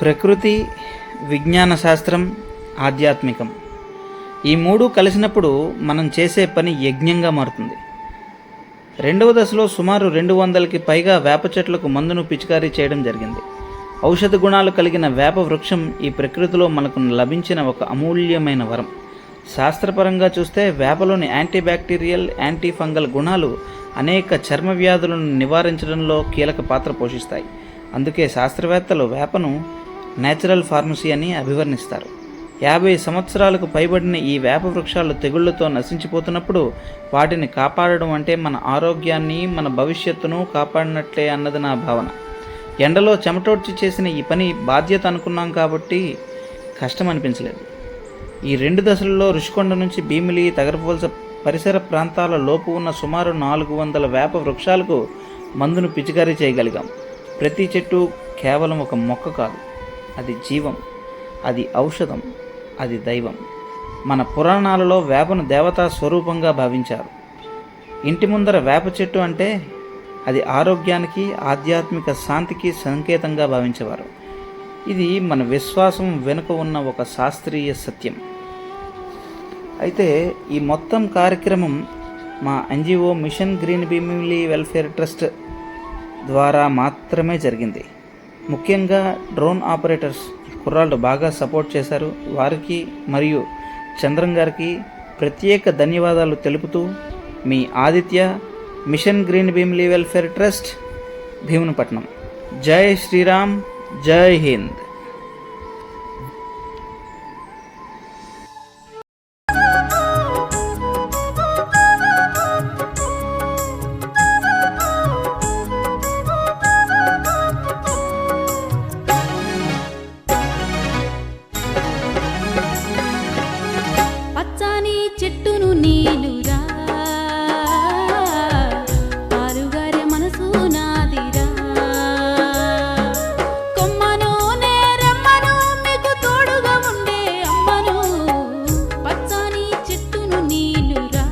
ప్రకృతి, విజ్ఞాన శాస్త్రం, ఆధ్యాత్మికం ఈ మూడు కలిసినప్పుడు మనం చేసే పని యజ్ఞంగా మారుతుంది. రెండవ దశలో సుమారు 200కి పైగా వేప చెట్లకు మందును పిచికారీ చేయడం జరిగింది. ఔషధ గుణాలు కలిగిన వేప వృక్షం ఈ ప్రకృతిలో మనకు లభించిన ఒక అమూల్యమైన వరం. శాస్త్రపరంగా చూస్తే వేపలోని యాంటీబ్యాక్టీరియల్, యాంటీ ఫంగల్ గుణాలు అనేక చర్మ వ్యాధులను నివారించడంలో కీలక పాత్ర పోషిస్తాయి. అందుకే శాస్త్రవేత్తలు వేపను నేచురల్ ఫార్మసీ అని అభివర్ణిస్తారు. 50 సంవత్సరాలకు పైబడిన ఈ వేప వృక్షాలు తెగుళ్లతో నశించిపోతున్నప్పుడు వాటిని కాపాడడం అంటే మన ఆరోగ్యాన్ని, మన భవిష్యత్తును కాపాడినట్లే అన్నది నా భావన. ఎండలో చెమటోడ్చి చేసిన ఈ పని బాధ్యత అనుకున్నాం కాబట్టి కష్టం అనిపించలేదు. ఈ 2 దశలలో రుషికొండ నుంచి భీమిలి, తగరపువలస పరిసర ప్రాంతాల లోపు ఉన్న సుమారు 400 వేప వృక్షాలకు మందును పిచికారీ చేయగలిగాం. ప్రతి చెట్టు కేవలం ఒక మొక్క కాదు, అది జీవం, అది ఔషధం, అది దైవం. మన పురాణాలలో వేపను దేవతా స్వరూపంగా భావించారు. ఇంటి ముందర వేప చెట్టు అంటే అది ఆరోగ్యానికి, ఆధ్యాత్మిక శాంతికి సంకేతంగా భావించేవారు. ఇది మన విశ్వాసం వెనుక ఉన్న ఒక శాస్త్రీయ సత్యం. అయితే ఈ మొత్తం కార్యక్రమం మా NGO mission green Bheemili welfare trust ద్వారా మాత్రమే జరిగింది. ముఖ్యంగా డ్రోన్ ఆపరేటర్స్ కుర్రాళ్ళు బాగా సపోర్ట్ చేశారు. వారికి మరియు చంద్రం గారికి ప్రత్యేక ధన్యవాదాలు తెలుపుతూ మీ Aditya, mission green Bheemili welfare trust, Bheemunipatnam. జై శ్రీరామ్, జై హింద్. చెట్టును నీలురా, పాలుగారే మనసు నాదిరా, కొమ్మను నేరమ్మను మీకు తోడుగా ఉండే అమ్మను. పచ్చని చెట్టును నీలురా,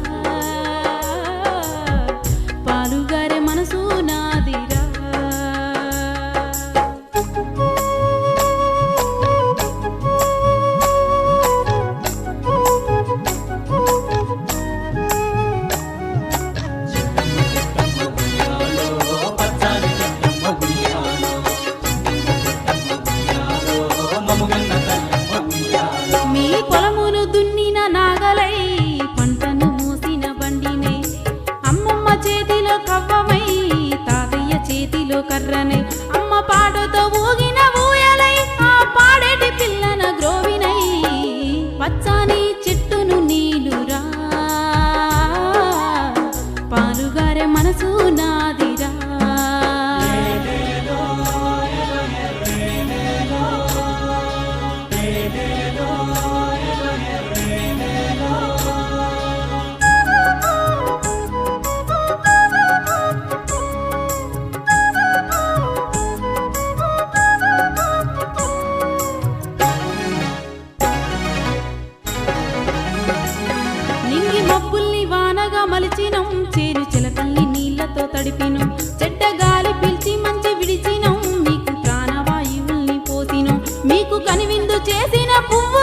పాలుగారే మనసు నాదిరా. మీ పొలమును దున్నిన నాగలై, పంటను మూసిన బండినే, అమ్మమ్మ చేతిలో కవ్వమై, తాతయ్య చేతిలో కర్రనై, అమ్మ పాటతో ఊగిన ఊయలై, ఆ పాడేటి పిల్లన గ్రోవినై. పచ్చని చెట్టును నీలురా, పాలుగారే మనసు నాదిరా. నింగి మబ్బుల్ని వానగా మలిచినం, చేరు చిలకల్ని నీళ్లతో తడిపినం, చెడ్డ గాలి పీల్చి మంచి విడిచినం, మీకు ప్రాణవాయువుల్ని పోసినం, మీకు కనివిందు చేసిన పువ్వు